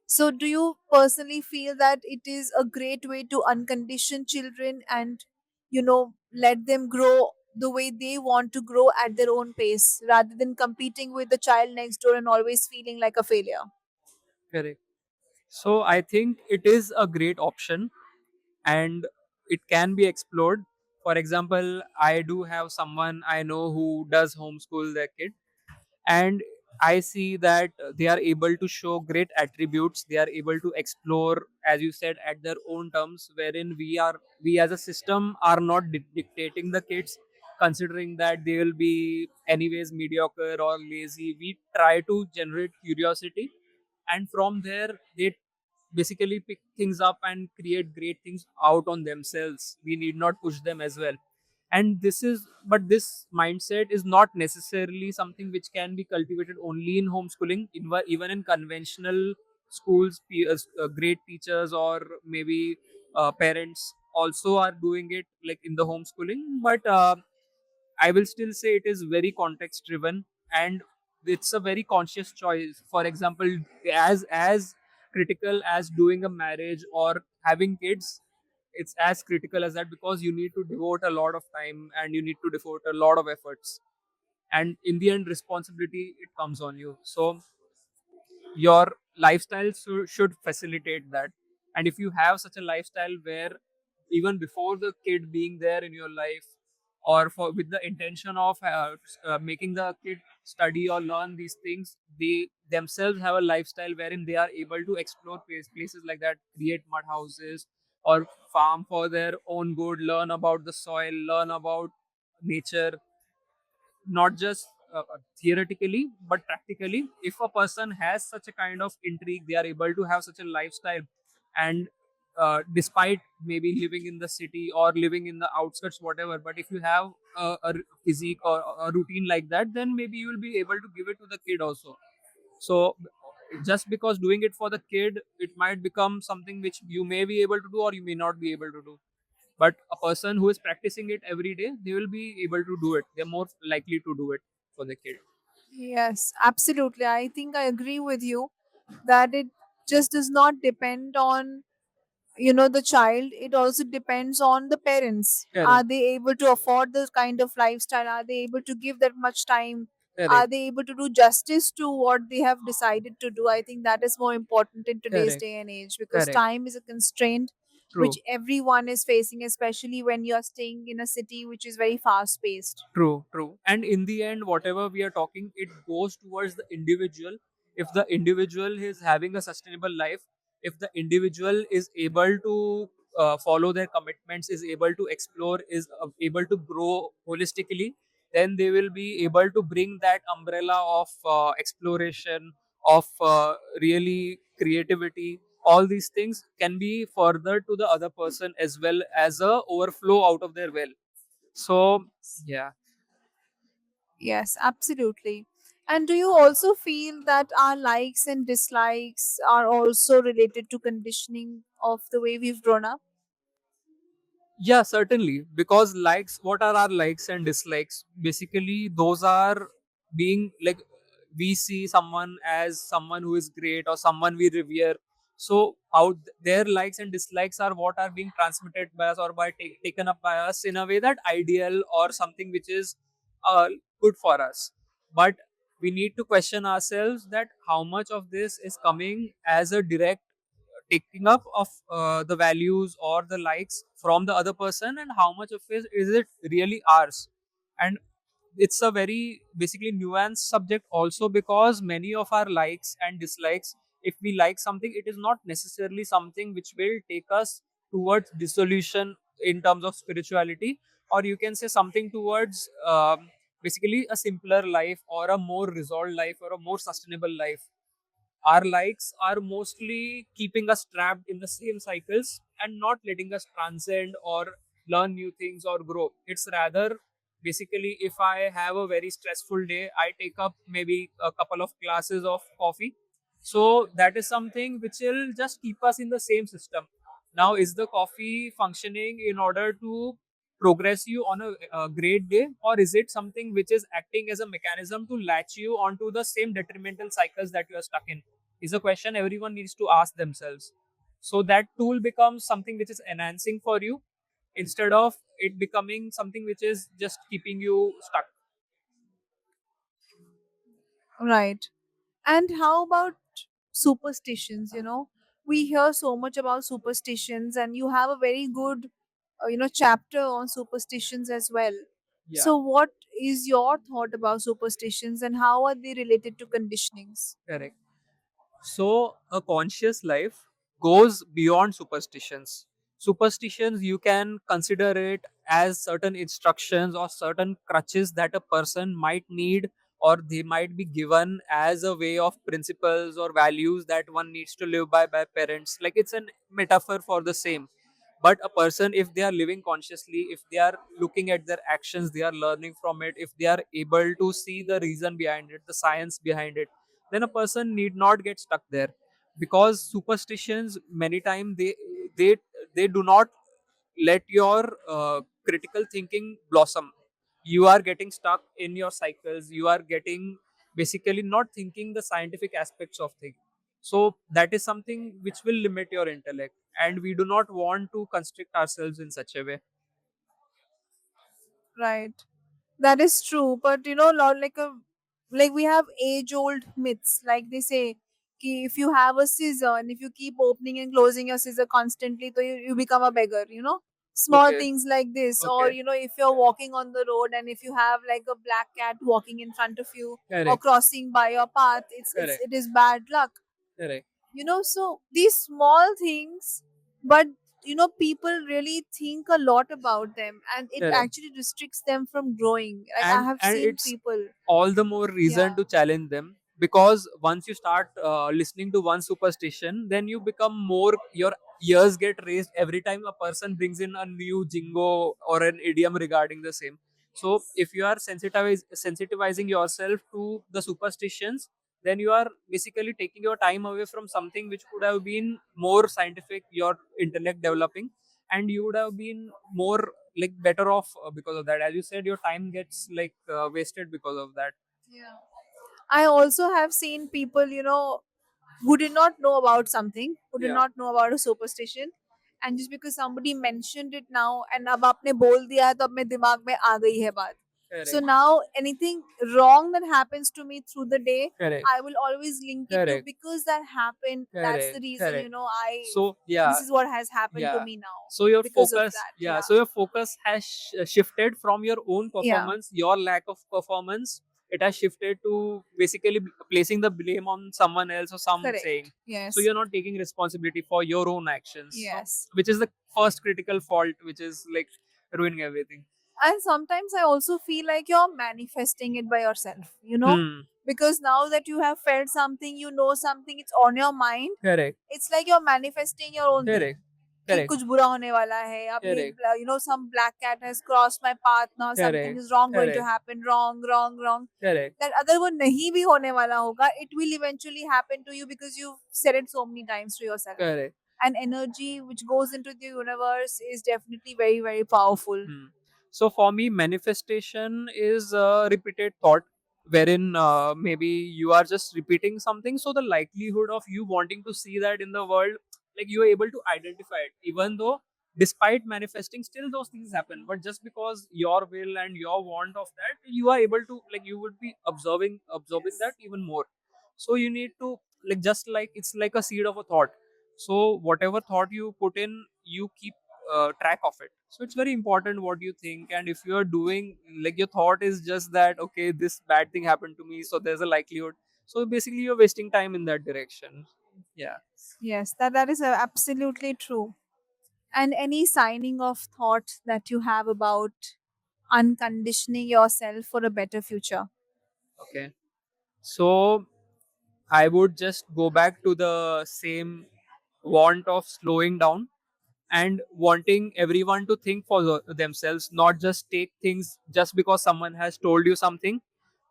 So, do you personally feel that it is a great way to uncondition children and, let them grow the way they want to grow at their own pace rather than competing with the child next door and always feeling like a failure? Correct. So I think it is a great option, and it can be explored. For example, I do have someone I know who does homeschool their kid, and I see that they are able to show great attributes. They are able to explore, as you said, at their own terms, wherein we as a system are not dictating the kids, considering that they will be anyways mediocre or lazy. We try to generate curiosity, and from there they basically pick things up and create great things out on themselves. We need not push them as well. And this mindset is not necessarily something which can be cultivated only in homeschooling. Even in conventional schools, great teachers or maybe parents also are doing it, like in the homeschooling. But I will still say it is very context driven, and it's a very conscious choice. For example, as critical as doing a marriage or having kids, it's as critical as that, because you need to devote a lot of time and you need to devote a lot of efforts, and in the end responsibility it comes on you. So your lifestyle should facilitate that. And if you have such a lifestyle where even before the kid being there in your life, or for with the intention of making the kid study or learn these things, they themselves have a lifestyle wherein they are able to explore places like that, create mud houses or farm for their own good, learn about the soil, learn about nature, not just theoretically but practically. If a person has such a kind of intrigue, they are able to have such a lifestyle, and despite maybe living in the city or living in the outskirts, whatever, but if you have a physique or a routine like that, then maybe you will be able to give it to the kid also. So just because doing it for the kid, it might become something which you may be able to do or you may not be able to do. But a person who is practicing it every day, they will be able to do it. They're more likely to do it for the kid. Yes, absolutely. I think I agree with you that it just does not depend on, the child. It also depends on the parents. Are Correct, they able to afford this kind of lifestyle? Are they able to give that much time? Are correct, they able to do justice to what they have decided to do? I think that is more important in today's correct, day and age, because correct. time is a constraint which True, everyone is facing, especially when you are staying in a city which is very fast paced. true, true. And in the end, whatever we are talking, it goes towards the individual. If the individual is having a sustainable life, if the individual is able to follow their commitments, is able to explore, is able to grow holistically, then they will be able to bring that umbrella of exploration, of really creativity. All these things can be further to the other person as well as a overflow out of their well. So yeah. Yes, absolutely. And do you also feel that our likes and dislikes are also related to conditioning of the way we've grown up? Yeah, certainly. Because likes, what are our likes and dislikes? Basically, those are being like, we see someone as someone who is great or someone we revere. So, their likes and dislikes are what are being transmitted by us or taken up by us in a way that ideal or something which is uh, good for us. But we need to question ourselves that how much of this is coming as a direct taking up of the values or the likes from the other person, and how much of it is it really ours. And it's a very basically nuanced subject also, because many of our likes and dislikes, if we like something, it is not necessarily something which will take us towards dissolution in terms of spirituality, or you can say something towards basically a simpler life or a more resolved life or a more sustainable life. Our likes are mostly keeping us trapped in the same cycles and not letting us transcend or learn new things or grow. It's rather basically, if I have a very stressful day, I take up maybe a couple of classes of coffee. So that is something which will just keep us in the same system. Now, is the coffee functioning in order to progress you on a great day, or is it something which is acting as a mechanism to latch you onto the same detrimental cycles that you are stuck in? Is a question everyone needs to ask themselves. So that tool becomes something which is enhancing for you instead of it becoming something which is just keeping you stuck. Right. And how about superstitions? We hear so much about superstitions, and you have a very good, chapter on superstitions as well. Yeah, So, what is your thought about superstitions, and how are they related to conditionings? correct. So, a conscious life goes beyond superstitions. Superstitions, you can consider it as certain instructions or certain crutches that a person might need, or they might be given as a way of principles or values that one needs to live by parents. Like, it's a metaphor for the same. But a person, if they are living consciously, if they are looking at their actions, they are learning from it, if they are able to see the reason behind it, the science behind it, then a person need not get stuck there. Because superstitions many times they they do not let your critical thinking blossom. You are getting stuck in your cycles, you are getting basically not thinking the scientific aspects of things. So that is something which will limit your intellect, and we do not want to constrict ourselves in such a way. Right. That is true, but like we have age-old myths. Like they say, ki if you have a scissor and if you keep opening and closing your scissor constantly, so you become a beggar. Small Okay. things like this, or Okay. if you're walking on the road and if you have like a black cat walking in front of you or Correct. crossing by your path, Correct. it is bad luck. Correct. So these small things, but people really think a lot about them, and it Correct. actually restricts them from growing. Like I have And seen it's people. all the more Yeah, reason to challenge them, because once you start listening to one superstition, then you become more, your ears get raised every time a person brings in a new jingo or an idiom regarding the same. So if you are sensitivizing yourself to the superstitions, then you are basically taking your time away from something which could have been more scientific, your intellect developing, and you would have been more like better off because of that. As you said, your time gets like wasted because of that. yeah. I also have seen people, who did not know about something, who did Yeah, not know about a superstition, and just because somebody mentioned it now and अब आपने बोल दिया है तो अब मेरे दिमाग में आ गई है बात. So correct, now anything wrong that happens to me through the day, correct, I will always link it to correct, because that happened. That's the correct, reason, correct. I So yeah, this is what has happened to yeah. me now So your because of focus, that. yeah. Yeah. So your focus has shifted from your own Yeah. performance, your lack of performance. It has shifted to basically placing the blame on someone else or some saying. Correct. So Yes. you're not taking responsibility for your own actions. So Yes. which is the first critical fault, which is like ruining everything. And sometimes I also feel like you're manifesting it by yourself. Hmm. Because now that you have felt something, something, it's on your mind. Correct. It's like you're manifesting your own thing. Correct. कि Correct. कुछ बुरा होने वाला है, अब ये Correct. some black cat has crossed my path now, something Correct. is wrong going to Correct. happen, wrong, Correct. that अगर वो नहीं भी होने वाला होगा, it will eventually happen to you because you've said it so many times to yourself. Correct. And energy which goes into the universe is definitely very, very powerful. Hmm. So for me, manifestation is a repeated thought wherein maybe you are just repeating something. So the likelihood of you wanting to see that in the world, like you are able to identify it, even though despite manifesting, still those things happen. But just because your will and your want of that, you are able to like you would be absorbing that even more. So you need to like just like it's like a seed of a thought. So whatever thought you put in, you keep track of it. So it's very important what you think, and if you are doing like your thought is just that okay, this bad thing happened to me, so there's a likelihood. So basically, you're wasting time in that direction. Yeah, Yes, that is absolutely true. And any signing of thought that you have about unconditioning yourself for a better future? okay. So I would just go back to the same want of slowing down and wanting everyone to think for themselves, not just take things just because someone has told you something.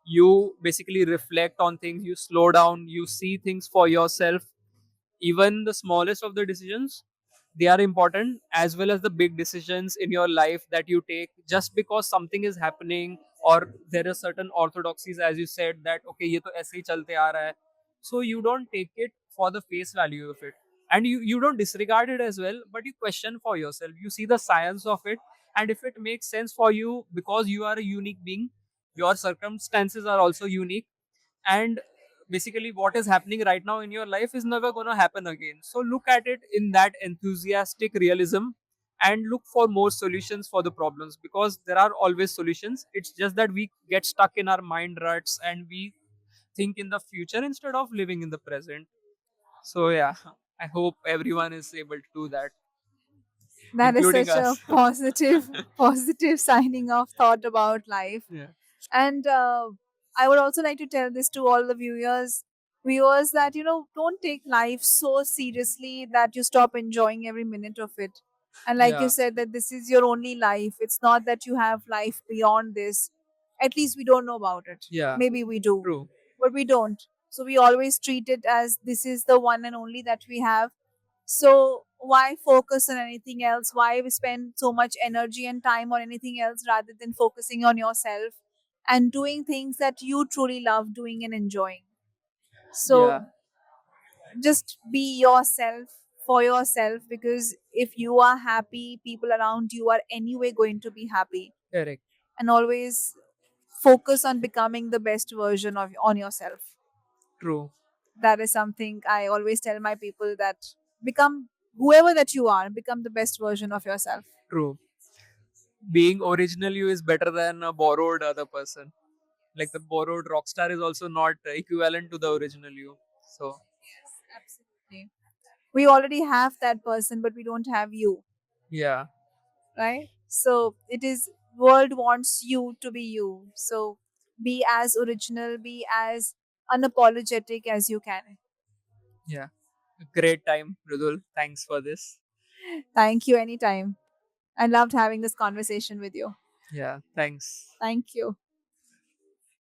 You basically reflect on things, you slow down, you see things for yourself. Even the smallest of the decisions, they are important, as well as the big decisions in your life that you take just because something is happening, or there are certain orthodoxies, as you said, that okay, ye to aise hi chalte aa raha hai. So you don't take it for the face value of it, and you don't disregard it as well, but you question for yourself, you see the science of it. And if it makes sense for you, because you are a unique being, your circumstances are also unique, and basically what is happening right now in your life is never going to happen again. So look at it in that enthusiastic realism, and look for more solutions for the problems, because there are always solutions. It's just that we get stuck in our mind ruts and we think in the future instead of living in the present. So yeah, I hope everyone is able to do that, That is including such a us. positive, positive signing of thought about life. Yeah, And I would also like to tell this to all the viewers that don't take life so seriously that you stop enjoying every minute of it. And like you yeah, said, that this is your only life. It's not that you have life beyond this. At least we don't know about it. yeah, Maybe we do, true. but we don't. So we always treat it as this is the one and only that we have. So why focus on anything else? Why we spend so much energy and time on anything else rather than focusing on yourself and doing things that you truly love doing and enjoying? So Yeah, just be yourself for yourself, because if you are happy, people around you are anyway going to be happy. correct. And always focus on becoming the best version of on yourself. True, That is something I always tell my people, that become whoever that you are, become the best version of yourself. true. Being original you is better than a borrowed other person. Like the borrowed rockstar is also not equivalent to the original you. So Absolutely. We already have that person, but we don't have you, yeah, right? So it is world wants you to be you. So be as original, be as unapologetic as you can. yeah. Great time, Rudul. Thanks for this. Thank you anytime. I loved having this conversation with you. Yeah, thanks. Thank you.